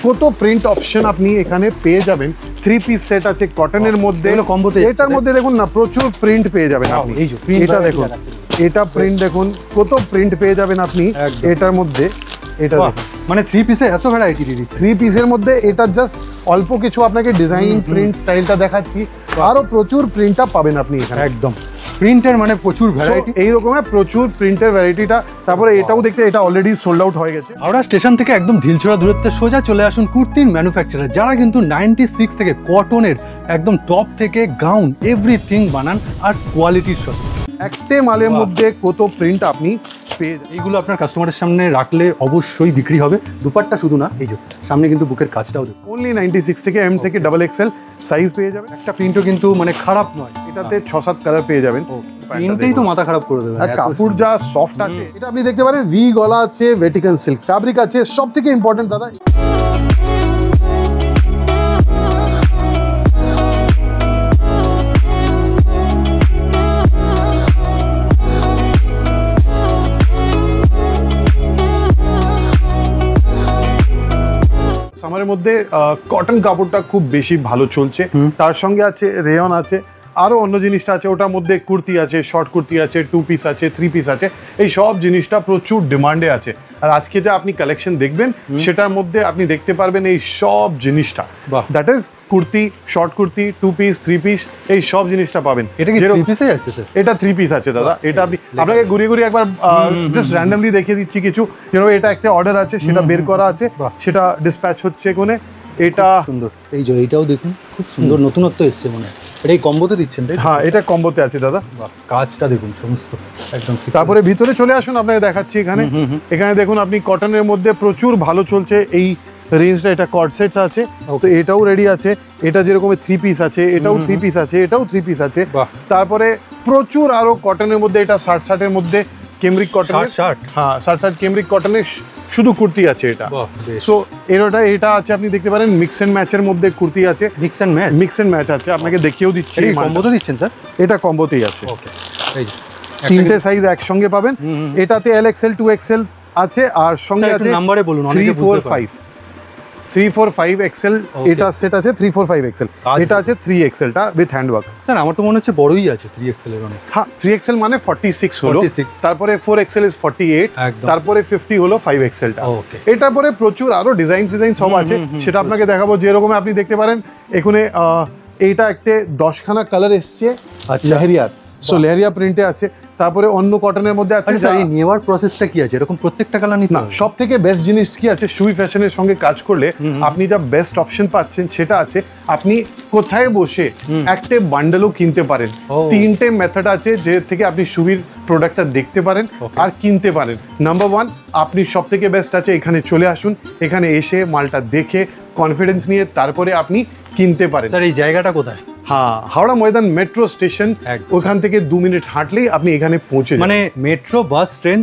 কত print option আপনি এখানে পেয়ে যাবেন। 3 পিস সেট আছে কটনের মধ্যে, কম্বোতে এটার মধ্যে দেখুন না প্রচুর প্রিন্ট পেয়ে যাবেন আপনি। এই যে এটা দেখুন, এটা প্রিন্ট দেখুন কত প্রিন্ট পেয়ে যাবেন আপনি এটার মধ্যে। এটা মানে 3 পিসে এত ভ্যারাইটি দিয়ে দিচ্ছে। 3 পিসের মধ্যে এটা জাস্ট অল্প কিছু আপনাকে ডিজাইন প্রিন্ট স্টাইলটা দেখাচ্ছি, আরো প্রচুর প্রিন্টটা পাবেন আপনি এখানে। একদম প্রিন্টের মানে প্রচুর ভ্যারাইটি, এই রকমের প্রচুর প্রিন্টের ভ্যারাইটিটা। তারপরে এটাও দেখতে, এটা অলরেডি সোল্ড আউট হয়ে গেছে। হাওড়া স্টেশন থেকে একদম ঢিলছোড়া দূরত্বে সোজা চলে আসুন কুর্তির ম্যানুফ্যাকচারার, যারা কিন্তু 96 থেকে কটনের একদম টপ থেকে গাউন এভরিথিং বানান আর কোয়ালিটির সাথে। একটা মালের মধ্যে কত প্রিন্ট আপনি পেয়ে যাবেন। এইগুলো আপনার কাস্টমারের সামনে রাখলে অবশ্যই বিক্রি হবে। দুপাট্টা শুধু না, এই যে সামনে কিন্তু বুকের কাজটাও দেখুন। অনলি 96 থেকে এম থেকে XXL সাইজ পেয়ে যাবেন। একটা প্রিন্টও কিন্তু মানে খারাপ নয়, এটাতে 6-7 কালার পেয়ে যাবেন। প্রিন্টেই তো মাথা খারাপ করে দেবে, কাপড় যা সফট আছে। এটা আপনি দেখতে পারেন ভি গলা আছে, ভেটিকান সিল্ক ফ্যাব্রিক আছে। সব থেকে ইম্পর্টেন্ট দাদা, সামারের মধ্যে কটন কাপড়টা খুব বেশি ভালো চলছে। তার সঙ্গে আছে রেয়ন আছে, আরও অন্য জিনিসটা আছে। ওটার মধ্যে কুর্তি আছে, শর্ট কুর্তি আছে, 2 পিস আছে, 3 পিস আছে। এই সব জিনিসটা প্রচুর ডিমান্ডে আছে। আর আজকে যা আপনি কালেকশন দেখবেন সেটার মধ্যে আপনি দেখতে পারবেন এই সব জিনিসটা। That is kurti, short kurti, 2 piece, 3 piece, এই সব জিনিসটা পাবেন। এটা কি 3 পিসে আছে স্যার? এটা 3 পিস আছে দাদা। এটা আপনি আপনাকে ঘুরিয়ে ঘুরিয়ে একবার জাস্ট র্যান্ডমলি দেখিয়ে দিচ্ছি কিছু। এটা একটা অর্ডার আছে, সেটা বের করা আছে, সেটা ডিসপ্যাচ হচ্ছে কোনে। এটা সুন্দর, এই যে এইটাও দেখুন খুব সুন্দর নতুনত্ব এসছে মনে হয়। এটাই কম্বোতে দিচ্ছেন তাই? হ্যাঁ, এটা কম্বোতে আছে দাদা। কাজটা দেখুন সমস্ত একদম। তারপরে ভিতরে চলে আসুন, আপনাকে দেখাচ্ছি এখানে। এখানে দেখুন আপনি কটনের মধ্যে প্রচুর ভালো চলছে এই রেঞ্জটা। এটা কর্ড সেটস আছে, তো এটাও রেডি আছে। এটা যেরকম 3 পিস আছে, এটাও 3 পিস আছে, এটাও 3 পিস আছে। তারপরে প্রচুর আরো কটনের মধ্যে, এটা 60-60 মধ্যে কেমব্রিক কটন। হ্যাঁ, 60-60 কেমব্রিক কটনের শুধু কুর্তি আছে এটা। সো এটা আছে, আপনি দেখতে পারেন মিক্স এন্ড ম্যাচের মধ্যে কুর্তি আছে। মিক্স এন্ড ম্যাচ আছে, আপনাকে দেখিয়েও দিচ্ছি। এই কম্বোতে দিচ্ছেন স্যার? এটা কম্বোতেই আছে। ওকে, এই যে 3টে সাইজ একসঙ্গে পাবেন। এটাতে LXL 2XL আছে, আর সঙ্গে আছে নম্বরে বলুন। 345 XL এটা সেট আছে। 345 XL এটা আছে। 3XL টা উইথ হ্যান্ডওয়ার্ক। স্যার আমার তো মনে হচ্ছে বড়ই আছে 3XL এর অনেক। হ্যাঁ, 3XL মানে 46 হলো। তারপরে 4XL ইজ 48, তারপরে 50 হলো 5XL টা। এটার পরে প্রচুর আরো ডিজাইন সব আছে, সেটা আপনাকে দেখাবো। যেরকম আপনি দেখতে পারেন এখানে এইটা একটা 10খানা কালার এসছে লেহেরিয়ার। সো লেহেরিয়া প্রিন্টে আছে। তারপরে অন্য কটনের মধ্যে আছে। স্যার এই নেওয়ার প্রসেসটা কি আছে? এরকম প্রত্যেকটা কালার নিতে হবে? সব থেকে বেস্ট জিনিস কি আছে, সুই ফ্যাশনের সঙ্গে কাজ করলে আপনি যা বেস্ট অপশন পাচ্ছেন সেটা আছে। আপনি কোথায় বসে একটা বান্ডেলও কিনতে পারেন। 3টে মেথড আছে যে থেকে আপনি সুবির প্রোডাক্টটা দেখতে পারেন আর কিনতে পারেন। নাম্বার 1, আপনি সব থেকে বেস্ট আছে এখানে চলে আসুন। এখানে এসে মালটা দেখে কনফিডেন্স নিয়ে তারপরে আপনি কিনতে পারেন। স্যার এই জায়গাটা কোথায়? হ্যাঁ, হাওড়া ময়দান মেট্রো স্টেশন। ওখান থেকে 2 মিনিট হাঁটলেই আপনি এখানে পৌঁছে যাবেন। মানে মেট্রো, বাস, ট্রেন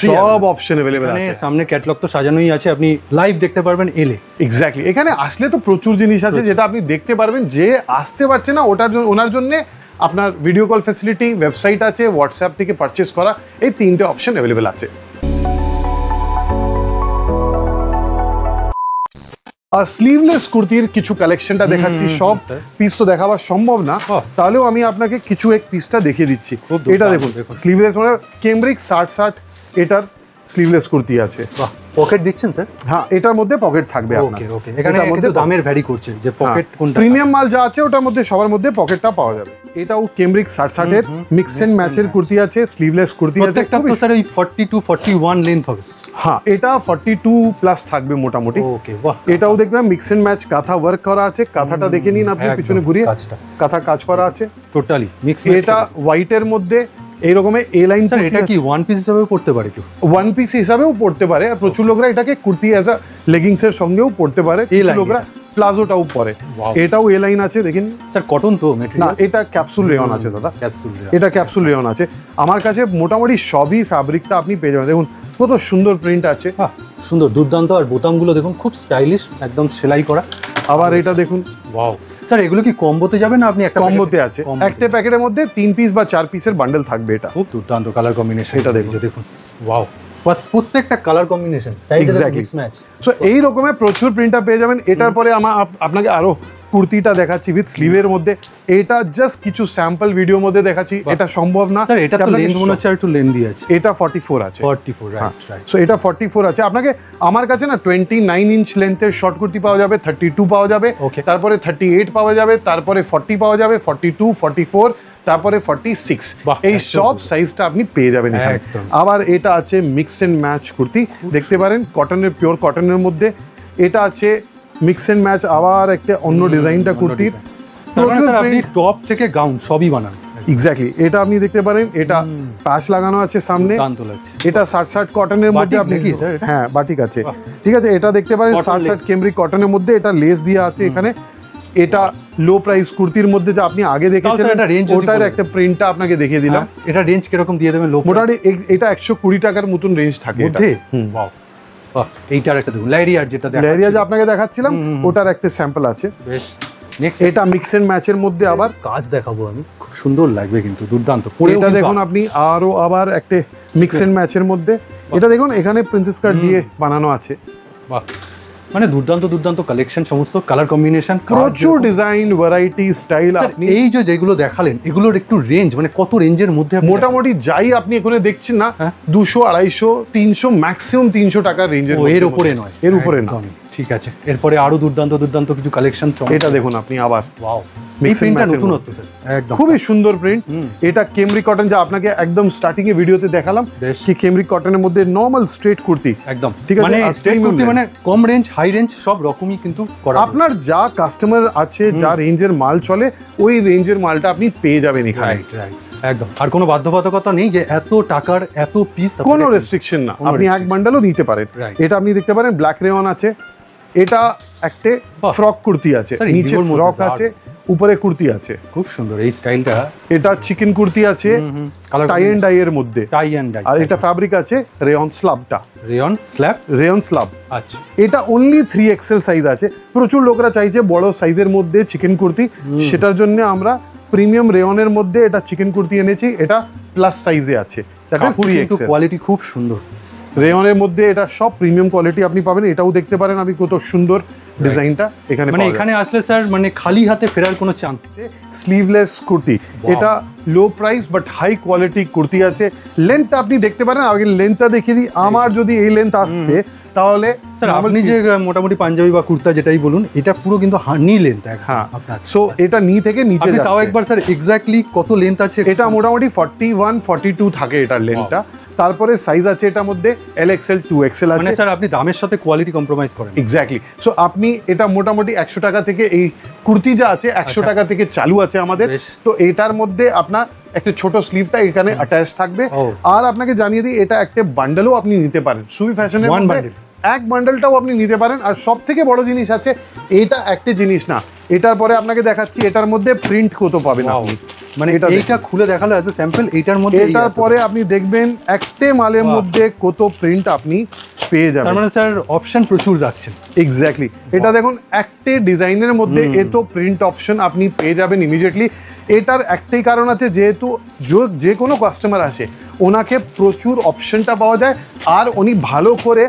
সব অপশন अवेलेबल আছে। সামনে ক্যাটালগ তো সাজানোই আছে, আপনি লাইভ দেখতে পারবেন এলে। এক্স্যাক্টলি, এখানে আসলে তো প্রচুর জিনিস আছে যেটা আপনি দেখতে পারবেন। যে আসতে পারছে না ওনার জন্য আপনার ভিডিও কল ফ্যাসিলিটি, ওয়েবসাইট আছে, হোয়াটসঅ্যাপ থেকে পারচেজ করা, এই 3টে অপশন अवेलेबल আছে। স্লিভলেস কুর্তির কিছু কালেকশনটা দেখাচ্ছি। সব পিস তো দেখাবার সম্ভব না, তাহলেও আমি আপনাকে কিছু এক পিসটা দেখিয়ে দিচ্ছি। এটা দেখুন, স্লিভলেস মানে কেমব্রিক 60-60 এটার স্লিভলেস কুর্তি আছে। পকেট দিচ্ছেন স্যার? হ্যাঁ, এটার মধ্যে পকেট থাকবে আপনার। ওকে, এখানে মধ্যে দামের ভ্যারি করছে যে পকেট কোনটা। প্রিমিয়াম মাল যা আছে ওটার মধ্যে সবার মধ্যে পকেটটা পাওয়া যাবে। এটাও কেমব্রিক 60-60 এর মিক্স এন্ড ম্যাচের কুর্তি আছে, স্লিভলেস কুর্তি আছে। প্রত্যেকটা তো স্যার ওই 42-41 লেন্থ হবে। হ্যাঁ, এটা 42+ থাকবে মোটামুটি। এটাও দেখবেন মিক্স এন্ড ম্যাচ কাঁথা ওয়ার্ক করা আছে। কাঁথাটা দেখে নিন আপনি পিছনে ঘুরিয়ে, কাঁথা কাজ করা আছে টোটালি মিক্স। এটা হোয়াইটের মধ্যে এই রকমের এ লাইন। স্যার এটা কি ওয়ান পিস হিসাবেও পড়তে পারে? কেউ ওয়ান পিস হিসাবেও পড়তে পারে, আর প্রচুর লোকরা এটাকে কুর্তি অ্যাজ আ লেগিংস এর সঙ্গেও পড়তে পারে। কিছু লোকরা প্লাজোটাও পরে। এটাও এ লাইন আছে, দেখেন স্যার। কটন তো না, এটা ক্যাপসুল রেয়ন আছে দাদা। এটা ক্যাপসুল রেয়ন আছে। আমার কাছে মোটামুটি সবই ফ্যাব্রিকটা আপনি পেয়ে যাবেন। দেখুন কত সুন্দর প্রিন্ট আছে, সুন্দর দুর্দান্ত। আর বোতামগুলো দেখুন খুব স্টাইলিশ, একদম সেলাই করা। আবার এটা দেখুন, ওয়াও। স্যার এগুলো কি কম্বোতে যাবে না? আপনি একটা কম্বোতে আছে। একটা প্যাকেটের মধ্যে 3 পিস বা 4 পিসের বান্ডেল থাকবে। এটা খুব দুর্দান্ত কালার কম্বিনেশন। এটা দেখুন, দেখুন, ওয়াও। প্রত্যেকটা কালার কম্বিনেশন সাইডে Exactly. Mix match. সো এই রকমের প্রচুর প্রিন্টটা পেয়ে যাবেন। এটার পরে আপনাকে আরো কুর্তিটা দেখাচ্ছি উইথ স্লিভের মধ্যে। এটা জাস্ট কিছু স্যাম্পল ভিডিওর মধ্যে দেখাচ্ছি, এটা সম্ভব না। স্যার এটা তো লেন্থ মনে হচ্ছে একটু লেন্থি আছে। এটা 44 আছে। 44 রাইট। সো এটা 44 আছে। আপনাকে আমার কাছে না 29 ইঞ্চ লেন্থের শর্ট কুর্তি পাওয়া যাবে, 32 পাওয়া যাবে, তারপরে 38 পাওয়া যাবে, তারপরে 40 পাওয়া যাবে, 42, 44, তারপরে 46। এই সব সাইজটা আপনি পেয়ে যাবেন এখানে। আবার এটা আছে মিক্স এন্ড ম্যাচ কুর্তি, দেখতে পারেন কটনের, পিওর কটনের মধ্যে। এটা আছে মিক্স এন্ড ম্যাচ, আবার একটা অন্য ডিজাইনটা কুর্তির। প্রচুর আপনি টপ থেকে গাউন সবই বানান। এক্স্যাক্টলি, এটা আপনি দেখতে পারেন, এটা প্যাচ লাগানো আছে সামনে। এটা 60 কটনের মধ্যে আপনি, হ্যাঁ বাটিক আছে, ঠিক আছে। এটা দেখতে পারেন 60 কেমব্রিক কটনের মধ্যে, এটা লেস দেওয়া আছে এখানে। এটা লো প্রাইস কুর্তির মধ্যে যা আপনি আগে দেখেছেন, ওটার একটা প্রিন্টটা আপনাকে দেখিয়ে দিলাম। এটা রেঞ্জ কিরকম দিয়ে দেবেন? মোটামুটি এটা 120 টাকার মতন রেঞ্জ থাকে এটা। এইটার একটা দেখুন লেরিয়ার, যেটা লেরিয়া যে আপনাকে দেখাচ্ছিলাম, ওটার একটা স্যাম্পল আছে। বেশ। এটা মিক্স এন্ড ম্যাচের মধ্যে আবার কাজ দেখাবো আমি, খুব সুন্দর লাগবে কিন্তু, দুর্দান্ত। এটা দেখুন আপনি, আবার একটা মিক্স এন্ড ম্যাচের মধ্যে। এটা দেখুন এখানে প্রিন্সেস কাট দিয়ে বানানো আছে। বাহ, মানে দুর্দান্ত দুর্দান্ত কালেকশন, সমস্ত কালার কম্বিনেশন, প্রচুর ডিজাইন, ভ্যারাইটি, স্টাইল। আপনি এই যে যেগুলো দেখালেন, এগুলোর একটু রেঞ্জ মানে কত রেঞ্জের মধ্যে? মোটামুটি যাই আপনি এখানে দেখছেন না, 200, 250, 300, ম্যাক্সিমাম 300 টাকার রেঞ্জের। এর উপরে নয়, এর উপরে না। ঠিক আছে, এরপরে আরো দুর্দান্ত দুর্দান্ত কিছু কালেকশন। এটা দেখুন আপনি আবার, ওয়াও, এই প্রিন্টটা নতুনত্ব স্যার, একদম খুবই সুন্দর প্রিন্ট। এটা কেমব্রিক কটন, যা আপনাকে একদম স্টার্টিং এ ভিডিওতে দেখালাম কি কেমব্রিক কটনের মধ্যে নরমাল স্ট্রেট কুর্তি, একদম ঠিক আছে। মানে স্ট্রেট কুর্তি মানে কম রেঞ্জ, হাই রেঞ্জ সব রকমই কিন্তু করা। আপনার যা কাস্টমার আছে, যা রেঞ্জের মাল চলে, ওই রেঞ্জের মালটা আপনি পেয়ে যাবেন এখানে। রাইট, একদম। আর কোনো বাধ্যবাধকতা নেই যে এত টাকার এত পিস, কোনো রেস্ট্রিকশন না, আপনি এক বান্ডেলও নিতে পারেন। এটা আপনি দেখতে পারেন ব্ল্যাক রেয়ন আছে। এটা একটা ফ্রক কুর্তি আছে, নিচে ফ্রক আছে, উপরে কুর্তি আছে, খুব সুন্দর এই স্টাইলটা। এটা চিকেন কুর্তি আছে টাই এন্ড ডাই এর মধ্যে, টাই এন্ড ডাই। আর এটা ফ্যাব্রিক আছে রেয়ন স্ল্যাবটা, রেয়ন স্ল্যাব। আচ্ছা, এটা অনলি 3XL সাইজ আছে। প্রচুর লোকরা চাইছে বড় সাইজের মধ্যে চিকেন কুর্তি, সেটার জন্য আমরা প্রিমিয়াম রেয়নের মধ্যে এটা চিকেন কুর্তি এনেছি। এটা প্লাস সাইজে আছে, দ্যাট ইজ 3XL। কোয়ালিটি খুব সুন্দর রেয়নের মধ্যে, এটা সব প্রিমিয়াম কোয়ালিটি আপনি পাবেন। এটাও দেখতে পারেন আপনি কত সুন্দর ডিজাইনটা এখানে। মানে এখানে আসলে স্যার মানে খালি হাতে ফেরার কোনো চান্স। স্লিভলেস কুর্তি, এটা low price but high quality kurti আছে। লেন্থটা আপনি দেখতে পারেন, আগে লেন্থটা দেখিয়ে দিই। আমার যদি এই লেন্থ আসছে, তাহলে স্যার আপনি যে মোটামুটি পাঞ্জাবি বা কুর্তা যেটাই বলুন, এটা পুরো কিন্তু নি লেন্থ। হ্যাঁ, সো এটা নি থেকে নিচে যাচ্ছে। তাও একবার স্যার এক্স্যাক্টলি কত লেন্থ আছে? এটা মোটামুটি 41, 42 থাকে এটার লেন্থটা। তারপরে সাইজ আছে এটার মধ্যে LXL, 2XL আছে। মানে স্যার আপনি দামের সাথে কোয়ালিটি কম্প্রোমাইজ করেন। এক্স্যাক্টলি। সো আপনি এটা মোটামুটি 100 টাকা থেকে, এই কুর্তি যা আছে 100 টাকা থেকে চালু আছে আমাদের। তো এটার মধ্যে আপনার একটা ছোট স্লিভটা এখানে অ্যাটাচ থাকবে। আর আপনাকে জানিয়ে দিই, এটা একটা বান্ডেলও আপনি নিতে পারেন। সুবি ফ্যাশনের মধ্যে এক বান্ডেলটাও আপনি নিতে পারেন। আর সব থেকে বড় জিনিস আছে, এটা একটা জিনিস না, এটার পরে আপনাকে দেখাচ্ছি এটার মধ্যে প্রিন্ট কত পাবেন আপনি। মানে এইটা খুলে দেখালো অ্যাজ এ স্যাম্পল, এটার মধ্যে এটার পরে আপনি দেখবেন একটা মালের মধ্যে কত প্রিন্ট আপনি পেয়ে যাবেন। তার মানে স্যার অপশন প্রচুর রাখছেন। এক্স্যাক্টলি, এটা দেখুন একটা ডিজাইনের মধ্যে এত প্রিন্ট অপশন আপনি পেয়ে যাবেন ইমিডিয়েটলি। এটার একটাই কারণ আছে, যেহেতু যে কোনো কাস্টমার আসে, ওনাকে প্রচুর অপশনটা পাওয়া যায়, আর উনি ভালো করে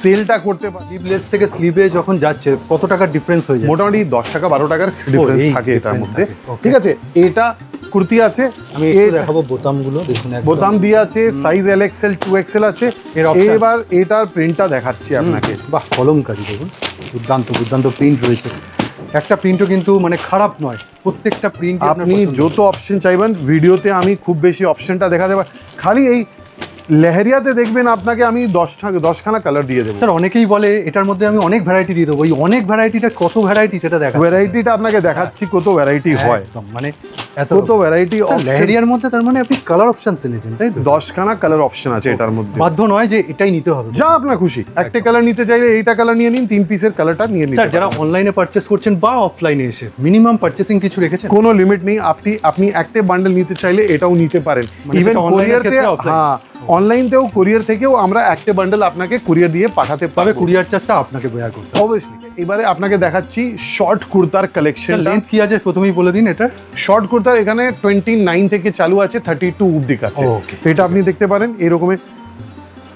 সেলটা করতে পারে। স্লিভলেস থেকে স্লিভে যখন যাচ্ছে কত টাকার ডিফারেন্স হয়ে যায়? মোটামুটি 10 টাকা 12 টাকার ডিফারেন্স থাকে এটার মধ্যে, ঠিক আছে। এটা কুর্তি আছে, আমি একটু দেখাবো বোতামগুলো দেখুন, বোতাম দিয়ে আছে, সাইজ LXL, 2XL আছে। এবার এটার প্রিন্টটা দেখাচ্ছি আপনাকে। বাহ, কলমকারী দেখুন, দুর্দান্ত দুর্দান্ত প্রিন্ট রয়েছে। একটা প্রিন্টও কিন্তু মানে খারাপ নয়, প্রত্যেকটা প্রিন্ট আপনি যত অপশন চাইবেন। ভিডিওতে আমি খুব বেশি অপশনটা দেখাতে পারি, খালি এই লেহেরিয়াতে দেখবেন আপনাকে আমি 10খানা কালার দিয়ে দেবো। স্যার অনেকেই বলে এটার মধ্যে আমি অনেক ভ্যারাইটি দিয়ে দেবো, ওই অনেক ভ্যারাইটিটা কত ভ্যারাইটি সেটা দেখা। ভ্যারাইটিটা আপনাকে দেখাচ্ছি কত ভ্যারাইটি হয়, মানে কত ভ্যারাইটি। লেহেরিয়ার মধ্যে তার মানে আপনি কালার অপশন এনেছেন, তাই তো? 10খানা কালার অপশন আছে এটার মধ্যে, বাধ্য নয় যে এটাই নিতে হবে, যা আপনার খুশি। একটা কালার নিতে চাইলে এইটা কালার নিয়ে নিন, 3 পিসের কালারটা নিয়ে নিন। স্যার যারা অনলাইনে পারচেস করছেন বা অফলাইনে এসে মিনিমাম পারচেসিং কিছু রেখেছেন? কোনো লিমিট নেই, আপনি একটা বান্ডেল নিতে চাইলে এটাও নিতে পারেন। ইভেন কোরিয়ারতে, হ্যাঁ অনলাইনতেও, কুরিয়ার থেকেও আমরা একটা বান্ডেল আপনাকে কুরিয়ার দিয়ে পাঠাতে পারবো। কুরিয়ার চার্জটা আপনাকে বেয়ার করতে হবে অবশ্যই। এবারে আপনাকে দেখাচ্ছি শর্ট কুর্তার কালেকশন। লেন্থ কি আছে প্রথমেই বলে দিন। এটা শর্ট কুর্তার এখানে 29 থেকে চালু আছে, 32 অবধি আছে। এটা আপনি দেখতে পারেন এরকমের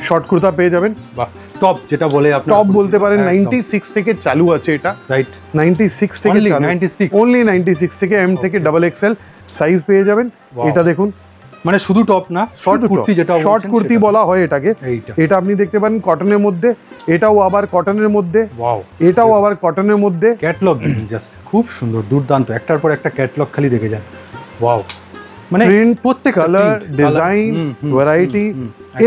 শর্ট কুর্তা পেয়ে যাবেন। বাহ, টপ যেটা বলে আপনি টপ বলতে পারেন 96 থেকে চালু আছে এটা, রাইট? 96 থেকে Only চালু, 96 অনলি 96 থেকে এম থেকে ডাবল এক্সেল সাইজ পেয়ে যাবেন। Wow. এটা দেখুন, মানে শুধু টপ না, শর্ট কুর্তি যেটা শর্ট কুর্তি বলা হয় এটাকে। এইটা এটা আপনি দেখতে পারেন কটনের মধ্যে, এটাও আবার কটনের মধ্যে, ওয়াও, এটাও আবার কটনের মধ্যে। ক্যাটলগ জাস্ট খুব সুন্দর, দুর্দান্ত, একটার পর একটা ক্যাটলগ খালি দেখে যান। ওয়াও, মানে প্রিন্ট, প্রত্যেক কালার, ডিজাইন, ভ্যারাইটি,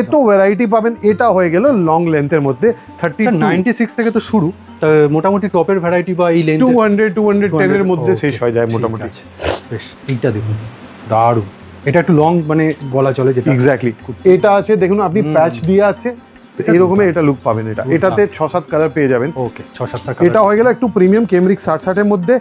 এত ভ্যারাইটি পাবেন। এটা হয়ে গেল লং লেন্থের মধ্যে 96 থেকে তো শুরু, তা মোটামুটি টপের ভ্যারাইটি বা এই লেন্থ 210 এর মধ্যে শেষ হয়ে যায় মোটামুটি। বেশ, এইটা দেখুন দারুণ, এটা একটু লং মানে বলা চলে যেটা। এক্স্যাক্টলি, এটা আছে দেখুন আপনি প্যাচ দিয়ে আছে, এরকমের এটা লুক পাবেন। এটাতে 6-7 কালার পেয়ে যাবেন। ওকে, 6-7 টাকা। এটা হয়ে গেল একটু প্রিমিয়াম কেমব্রিক 60-60 এর মধ্যে,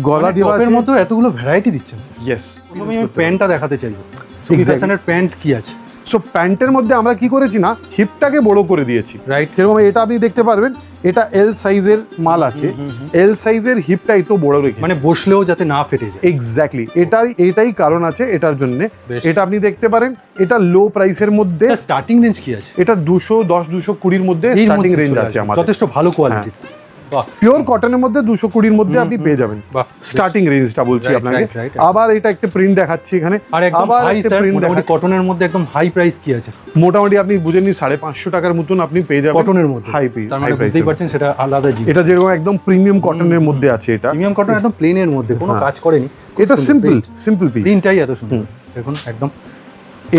গলা দেওয়া আছে। টপের মধ্যে এতগুলো ভ্যারাইটি দিচ্ছেন স্যার। ইয়েস, প্রথমে আমি প্যান্টটা দেখাতে চাইবো, সুবিধাসনের প্যান্ট কি আছে। সো প্যান্টের মধ্যে আমরা কি করেছি না, হিপটাকে বড় করে দিয়েছি, রাইট? যেরকম এটা আপনি দেখতে পারবেন, এটা এল সাইজের মাল আছে, এল সাইজের হিপটা একটু বড় রেখে, মানে বসলেও যাতে না ফেটে যায়। এক্স্যাক্টলি, এটাই কারণ আছে এটার জন্য। বেশ। এটা আপনি দেখতে পারেন, এটা লো প্রাইসের মধ্যে। স্টার্টিং রেঞ্জ কি আছে? এটা 210-220 মধ্যে এর স্টার্টিং মধ্যে রেঞ্জ চলে আছে আসবে, আমাদের। যথেষ্ট ভালো কোয়ালিটির। বাহ, পিওর কটনের মধ্যে 220 মধ্যে আপনি পেয়ে যাবেন বাহ, স্টার্টিং রেঞ্জটা বলছি Right, আপনাকে। right, right. আবার এটা একটা প্রিন্ট দেখাচ্ছি এখানে, আর একদম আবার হাই একটা স্যার, প্রিন্ট মোটামুটি কটনের মধ্যে একদম হাই প্রাইস কি আছে? মোটামুটি আপনি বুঝে নিন 550 টাকার মতন আপনি পেয়ে যাবেন কটনের মধ্যে হাই তার মানে বুঝতেই পারছেন সেটা আলাদা জিনিস। এটা যেরকম একদম প্রিমিয়াম কটনের মধ্যে আছে, এটা প্রিমিয়াম কটন একদম প্লেনের মধ্যে, কোনো হ্যাঁ। কাজ করেনি। এটা সিম্পল পিস। প্রিন্টটাই এত সুন্দর দেখুন একদম।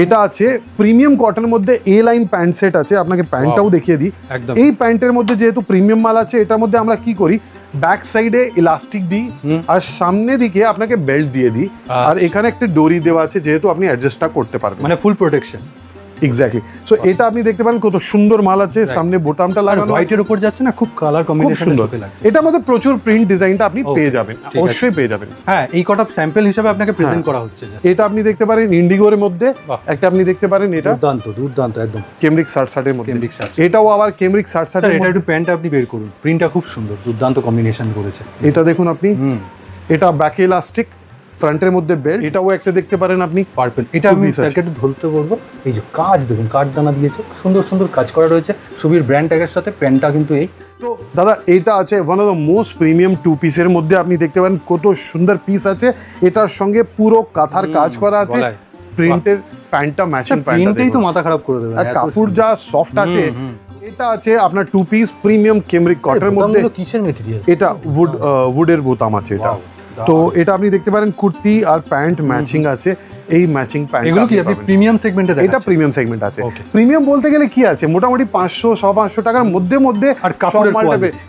এটা আছে প্রিমিয়াম কটনের মধ্যে এ লাইন প্যান্ট সেট আছে, আপনাকে প্যান্টটাও দেখিয়ে দিই। একদম এই প্যান্টের মধ্যে যেহেতু প্রিমিয়াম মাল আছে, এটার মধ্যে আমরা কি করি, ব্যাক সাইডে ইলাস্টিক দিই আর সামনে দিকে আপনাকে বেল্ট দিয়ে দিই, আর এখানে একটা ডোরি দেওয়া আছে যেহেতু আপনি অ্যাডজাস্টটা করতে পারবেন, মানে ফুল প্রোটেকশন। এক্স্যাক্টলি। সো এটা আপনি দেখতে পারেন কত সুন্দর মাল আছে, সামনে বোতামটা লাগানো, হোয়াইটের উপর যাচ্ছে না, খুব কালার কম্বিনেশন সুন্দর লাগছে। এটার মধ্যে প্রচুর প্রিন্ট ডিজাইনটা আপনি Okay, পেয়ে যাবেন, ঠিক আছে। অবশ্যই পেয়ে যাবেন। হ্যাঁ, এই কটা স্যাম্পল হিসেবে আপনাকে প্রেজেন্ট করা হচ্ছে। এটা আপনি দেখতে পারেন ইন্ডিগোর মধ্যে, বাহ। একটা আপনি দেখতে পারেন এটা দুর্দান্ত দুর্দান্ত একদম কেমব্রিক 60-60 এর মধ্যে, কেমব্রিক 60। এটাও আবার কেমব্রিক 60-60 স্যার এর এটা মধ্যে। একটু প্যান্টটা আপনি বের করুন, প্রিন্টটা খুব সুন্দর, দুর্দান্ত কম্বিনেশন করেছে। এটা দেখুন আপনি, এটা ব্যাক ইলাস্টিক, ফ্রন্টের মধ্যে বেল্ট, এটাও একটা দেখতে পারেন আপনি পার্পল। এটা আমি স্যারকে একটু ধরতে বলবো, এই যে কাজ দেখুন, কাঠদানা দিয়েছে, সুন্দর সুন্দর কাজ করা রয়েছে সুবীর ব্র্যান্ড ট্যাগের সাথে। প্যান্টটা কিন্তু এই তো দাদা এটা আছে one of the most premium 2 পিসের মধ্যে, আপনি দেখতে পারেন কত সুন্দর পিস আছে, এটার সঙ্গে পুরো কাঁথার কাজ করা আছে, প্রিন্টের প্যান্টটা ম্যাচিং প্রিন্টেই তো মাথা খারাপ করে দেবে, আর কাপড় যা সফট আছে। এটা আছে আপনার 2 পিস প্রিমিয়াম কেমব্রিক কটনের মধ্যে। কিসের মেটেরিয়াল? এটা উডের বোতাম আছে এটা। তো এটা আপনি দেখতে পারেন কুর্তি আর প্যান্ট ম্যাচিং আছে, এই ম্যাচিং প্যান্ট। এগুলো কি আপনি প্রিমিয়াম সেগমেন্টে দেখাচ্ছেন? এটা প্রিমিয়াম সেগমেন্ট আছে। প্রিমিয়াম বলতে গেলে কি আছে, মোটামুটি 500-550 টাকার মধ্যে আর কাপড়ের কোয়ালিটি।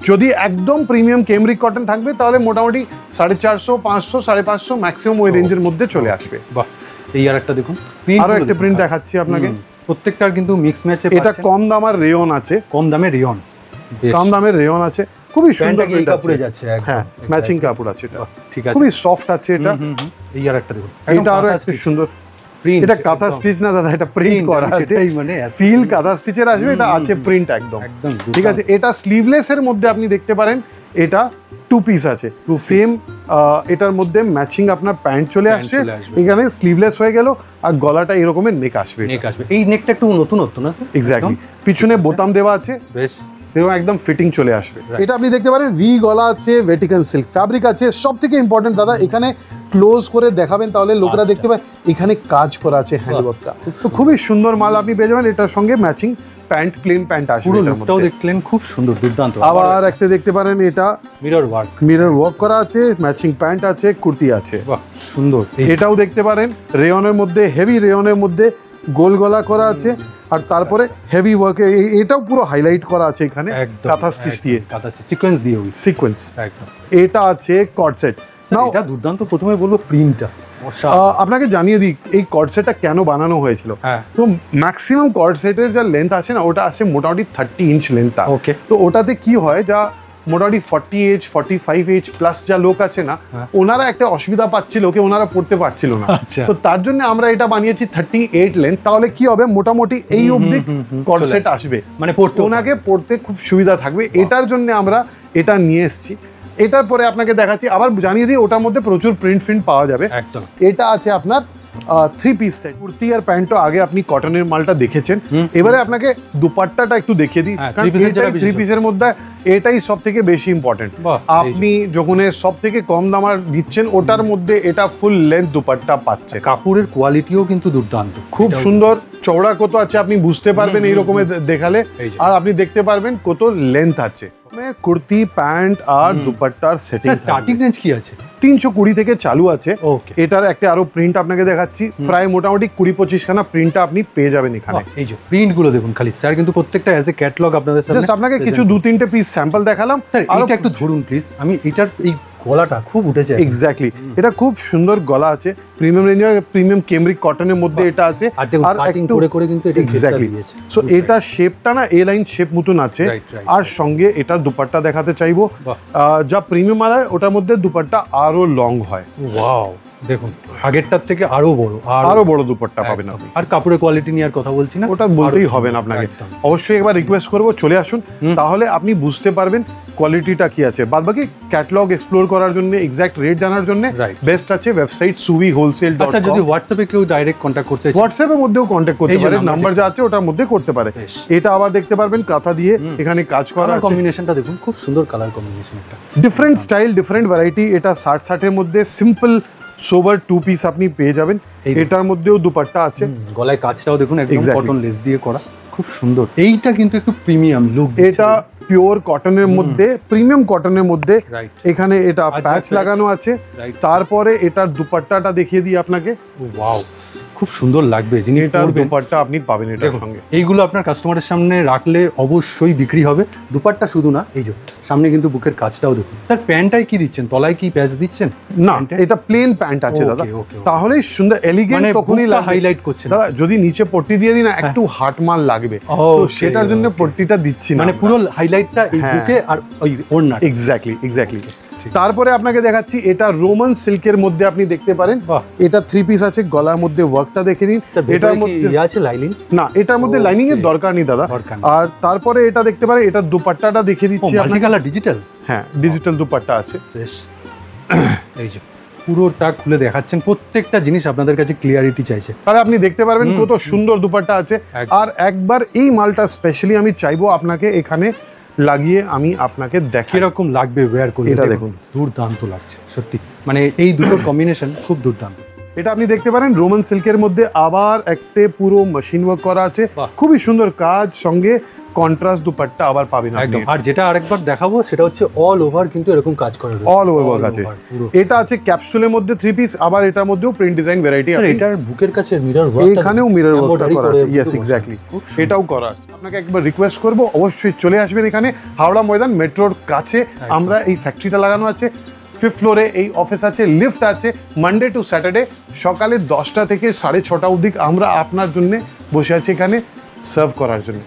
যদি একদম প্রিমিয়াম কেমব্রিক কটন থাকবে তাহলে মোটামুটি 450, 500, 550 ম্যাক্সিমাম ওই রেঞ্জের মধ্যে চলে আসবে। বাহ, এই আর একটা দেখুন, আরো একটা প্রিন্ট দেখাচ্ছি আপনাকে, প্রত্যেকটার কিন্তু মিক্স ম্যাচে। এটা কম দাম আর রেয়ন আছে, কম দামে রেয়ন, কম দামের রেয়ন আছে, খুবই সুন্দর প্যান্টটা কাপড়ে যাচ্ছে একদম। হ্যাঁ, ম্যাচিং কাপড় আছে এটা, ঠিক আছে, খুবই সফট আছে এটা। এই আর একটা দেখুন, এটা আরো একটা সুন্দর প্রিন্ট। এটা কাঁথা স্টিচ না দাদা, এটা প্রিন্ট করা আছে, মানে ফিল কাঁথা স্টিচের আসবে, এটা আছে প্রিন্ট একদম। ঠিক আছে, এটা স্লিভলেস এর মধ্যে আপনি দেখতে পারেন, এটা 2 পিস আছে সেম, এটার মধ্যে ম্যাচিং আপনার প্যান্ট চলে আসছে, এখানে স্লিভলেস হয়ে গেল আর গলাটা এরকমের নেক আসবে। এই নেকটা একটু নতুনত্ব না স্যার? এক্স্যাক্টলি, পিছনে বোতাম দেওয়া আছে, বেশ এরকম একদম ফিটিং চলে আসবে। এটা আপনি দেখতে পারেন ভি গলা আছে, ভেটিকান সিল্ক ফ্যাব্রিক আছে। সব থেকে ইম্পর্টেন্ট দাদা, এখানে ক্লোজ করে দেখাবেন তাহলে লোকেরা দেখতে পায় এখানে কাজ করা আছে হ্যান্ডওয়ার্কটা। তো খুবই সুন্দর মাল আপনি পেয়ে যাবেন, এটার সঙ্গে ম্যাচিং প্যান্ট, প্লেন প্যান্ট আসবে। পুরো লুকটাও দেখলেন, খুব সুন্দর দুর্দান্ত। আবার একটা দেখতে পারেন, এটা মিরর ওয়ার্ক করা আছে, ম্যাচিং প্যান্ট আছে, কুর্তি আছে, বাহ সুন্দর। এটাও দেখতে পারেন রেয়নের মধ্যে, হেভি রেয়নের মধ্যে গোল গলা করা আছে, আর তারপরে হেভি ওয়ার্ক, এটাও পুরো হাইলাইট করা আছে এখানে কাঁথা স্টিচ দিয়ে, সিকোয়েন্স দিয়ে, সিকোয়েন্স একদম। এটা আছে কর্ড সেট। নাও এটা দুর্দান্ত। প্রথমে বলবো প্রিন্টটা, আপনাকে জানিয়ে দিই এই কর্ড সেটটা কেন বানানো হয়েছিল। তো ম্যাক্সিমাম কর্ড সেটের যা লেন্থ আছে না, ওটা আছে মোটামুটি 30 ইঞ্চ লেন্থ। ওকে, তো ওটাতে কি হয়, যা মোটামুটি 40 এজ 45 এজ প্লাস যা লোক আছে না, ওনারা একটা অসুবিধা পাচ্ছিল, ওকে ওনারা পড়তে পারছিল না। তো তার জন্য আমরা এটা বানিয়েছি 38 লেন্থ। তাহলে কি হবে, মোটামুটি এই অবধি কর্ড সেট আসবে, মানে ওনাকে পড়তে খুব সুবিধা থাকবে। এটার জন্য আমরা এটা নিয়ে এসেছি। এটার পরে আপনাকে দেখাচ্ছি, আবার জানিয়ে দিই ওটার মধ্যে প্রচুর প্রিন্ট পাওয়া যাবে। এটা আছে আপনার থ্রি পিস সেট। কুর্তি আর প্যান্টও আগে আপনি কটনের মালটা দেখেছেন, এবারে আপনাকে দুপাট্টাটা একটু দেখিয়ে দিই, কারণ থ্রি পিসের মধ্যে এটাই সব থেকে বেশি ইম্পর্টেন্ট। আপনি যখন সব থেকে কম দামার দিচ্ছেন ওটার মধ্যে এটা ফুল লেন্থ দুপাট্টা পাচ্ছে। কাপড়ের কোয়ালিটিও কিন্তু দুর্দান্ত, খুব সুন্দর, চওড়া কত আছে আপনি বুঝতে পারবেন এই রকমের দেখালে, আর আপনি দেখতে পারবেন কত লেন্থ আছে। কুর্তি প্যান্ট আর দুপাট্টার সেটিং স্টার্টিং রেঞ্জ কি আছে? 320 থেকে চালু আছে। ওকে, এটার একটা আরো প্রিন্ট আপনাকে দেখাচ্ছি, প্রায় মোটামুটি 20-25 খানা প্রিন্টটা আপনি পেয়ে যাবেন এখানে। এই যে প্রিন্ট গুলো দেখুন খালি, স্যার কিন্তু প্রত্যেকটা অ্যাজ এ ক্যাটালগ আপনাদের সামনে। জাস্ট আপনাকে কিছু 2-3টে পিস স্যাম্পল দেখালাম। স্যার এইটা একটু ধরুন প্লিজ, আমি এটার এই গলাটা খুব উঠেছে। এক্স্যাক্টলি, এটা খুব সুন্দর গলা আছে, প্রিমিয়াম রেঞ্জ, প্রিমিয়াম কেমব্রিক কটনের মধ্যে এটা আছে, আর কাটিং করে করে কিন্তু এটা এক্স্যাক্টলি। সো এটা শেপটা না এ লাইন শেপ মতন আছে, আর সঙ্গে এটার দুপাট্টা দেখাতে চাইবো, যা প্রিমিয়াম মাল হয় ওটার মধ্যে দুপাট্টা আরো লং হয়। ওয়াও, দেখুন আগেরটার থেকে আরো বড় দুপাট্টা পাবেন আপনি। আর কাপড়ের কোয়ালিটি নিয়ে আর কথা বলছি না, ওটা বলতেই হবে না আপনাকে। অবশ্যই একবার রিকোয়েস্ট করবো চলে আসুন, তাহলে আপনি বুঝতে পারবেন কোয়ালিটিটা কি আছে। বাদ বাকি ক্যাটালগ এক্সপ্লোর করার জন্য, এক্সাক্ট রেট জানার জন্য বেস্ট আছে ওয়েবসাইট suviwholesale.com। আচ্ছা, যদি হোয়াটসঅ্যাপে কেউ ডাইরেক্ট কন্টাক্ট করতে চায়, হোয়াটসঅ্যাপের মধ্যেও কন্টাক্ট করতে পারে, নাম্বার যা আছে ওটার মধ্যে করতে পারে। এটা আবার দেখতে পারবেন কাঁথা দিয়ে এখানে কাজ করা, কম্বিনেশনটা দেখুন খুব সুন্দর কালার কম্বিনেশন, একটা ডিফারেন্ট স্টাইল, ডিফারেন্ট ভ্যারাইটি। এটা 60-60 এর মধ্যে সিম্পল সোবার 2 পিস আপনি পেয়ে যাবেন। এটার মধ্যেও দুপাট্টা আছে, গলায় কাজটাও দেখুন একদম কটন লেস দিয়ে করা, খুব সুন্দর। এইটা কিন্তু একটু প্রিমিয়াম লুক, এটা পিওর কটনের মধ্যে, প্রিমিয়াম কটনের মধ্যে। এখানে এটা প্যাচ লাগানো আছে, তারপরে এটার দুপাট্টাটা দেখিয়ে দিই আপনাকে। ওয়াও, খুব সুন্দর লাগবে। যিনি এটার দুপাট্টা আপনি পাবেন এটার সঙ্গে। এইগুলো আপনার কাস্টমারের সামনে রাখলে অবশ্যই বিক্রি হবে। দুপাট্টা শুধু না, এই যে সামনে কিন্তু বুকের কাজটাও দেখুন। স্যার প্যান্টটাই কি দিচ্ছেন, তলায় কি প্যাচ দিচ্ছেন? না, এটা প্লেন প্যান্ট আছে দাদা, তাহলেই সুন্দর এলিগেন্ট তখনই লাগবে, হাইলাইট করছে। দাদা যদি নিচে পট্টি দিয়ে দিই না একটু হাট মাল লাগবে, তো সেটার জন্য পট্টিটা দিচ্ছি না, মানে পুরো হাইলাইটটা এই বুকে আর ওই ওড়না। এক্স্যাক্টলি। তারপরে আপনাকে দেখাচ্ছি, এটা রোমান সিল্কের মধ্যে আপনি দেখতে পারেন, এটা 3 পিস আছে, গলার মধ্যে ওয়ার্কটা দেখে নিন। এটার মধ্যে আছে লাইনিং? না, এটার মধ্যে লাইনিং এর দরকার নেই দাদা। আর তারপরে এটা দেখতে পারেন, এটার দুপাট্টাটা দেখিয়ে দিচ্ছি আপনাকে। Colour digital? হ্যাঁ, ডিজিটাল দুপাট্টা আছে। বেশ, এই যে পুরোটা খুলে দেখাচ্ছেন, প্রত্যেকটা জিনিস আপনাদের কাছে ক্লিয়ারিটি চাইছে, তাহলে আপনি দেখতে পারবেন কত সুন্দর দুপাট্টা আছে। আর একবার এই মালটা স্পেশালি আমি চাইবো আপনাকে এখানে লাগিয়ে আমি আপনাকে দেখাই এরকম লাগবে ওয়্যার করলে। এটা দেখুন, দুর্দান্ত লাগছে সত্যি, মানে এই দুটোর কম্বিনেশন খুব দুর্দান্ত। এটা আপনি দেখতে পারেন রোমান সিল্কের মধ্যে, আবার একটা পুরো মেশিন ওয়ার্ক করা আছে, খুবই সুন্দর কাজ, সঙ্গে কন্ট্রাস্ট দুপাট্টা আবার পাবেন আপনি। আর যেটা আরেকবার দেখাবো সেটা হচ্ছে অল ওভার কিন্তু এরকম কাজ করা রয়েছে, অল ওভার ওয়ার্ক আছে। এটা আছে ক্যাপসুলের মধ্যে 3 পিস, আবার এটার মধ্যেও প্রিন্ট ডিজাইন ভ্যারাইটি আছে। এটার বুকের কাছে মিরর ওয়ার্ক, এখানেও মিরর ওয়ার্ক করা আছে। ইয়েস, এক্স্যাক্টলি, এটাও করা আছে। আপনাকে একবার রিকোয়েস্ট করব অবশ্যই চলে আসবেন এখানে, হাওড়া ময়দান মেট্রোর কাছে আমরা এই ফ্যাক্টরিটা লাগানো আছে। 5th ফ্লোরে এই অফিস আছে, লিফট আছে। মানডে টু স্যাটারডে সকালে 10টা থেকে 6:30 অবধি আমরা আপনার জন্য বসে আছি এখানে সার্ভ করার জন্য।